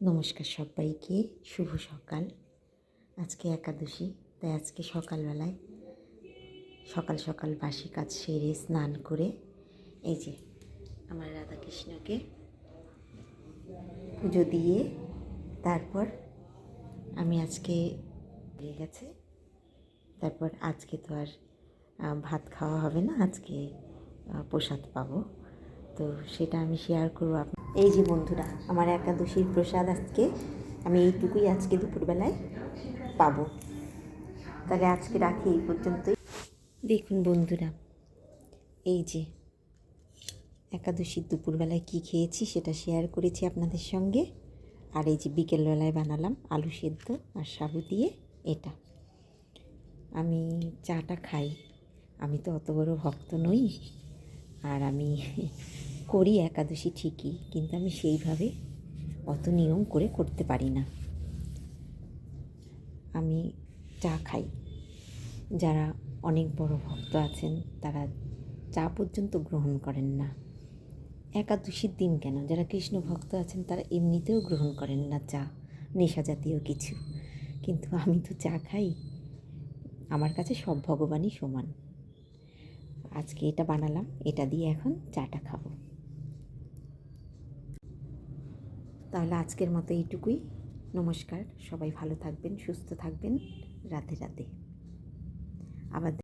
নমস্কার সবাইকে, শুভ সকাল। আজকে একাদশী, তাই আজকে সকালবেলায় সকাল সকাল বাসি কাজ সেরে স্নান করে এই যে আমার রাধাকৃষ্ণকে পুজো দিয়ে তারপর আমি আজকে হয়ে গেছে। তারপর আজকে তো আর ভাত খাওয়া হবে না, আজকে প্রসাদ পাবো, তো সেটা আমি শেয়ার করবো। এই যে বন্ধুরা, আমার একাদশীর প্রসাদ আজকে আমি এইটুকুই আজকে দুপুরবেলায় পাবো। তাহলে আজকে রাখি এই পর্যন্তই। দেখুন বন্ধুরা, এই যে একাদশীর দুপুরবেলায় কি খেয়েছি সেটা শেয়ার করেছি আপনাদের সঙ্গে। আর এই যে বিকেলবেলায় বানালাম আলু সেদ্ধ আর সাবু দিয়ে এটা। আমি চাটা খাই, আমি তো অত বড় ভক্ত নই, আর আমি করি একাদশী ঠিকই, কিন্তু আমি সেইভাবে অত নিয়ম করে করতে পারি না। আমি চা খাই, যারা অনেক বড় ভক্ত আছেন তারা চা পর্যন্ত গ্রহণ করেন না। একাদশীর দিন কেন, যারা কৃষ্ণ ভক্ত আছেন তারা এমনিতেও গ্রহণ করেন না চা, নেশা জাতীয় কিছু। কিন্তু আমি তো চা খাই, আমার কাছে সব ভগবানই সমান। আজকে এটা বানালাম, এটা দিয়ে এখন চাটা খাবো। তাহলে আজকের মতো এইটুকুই। নমস্কার, সবাই ভালো থাকবেন, সুস্থ থাকবেন। রাধে রাধে। আবার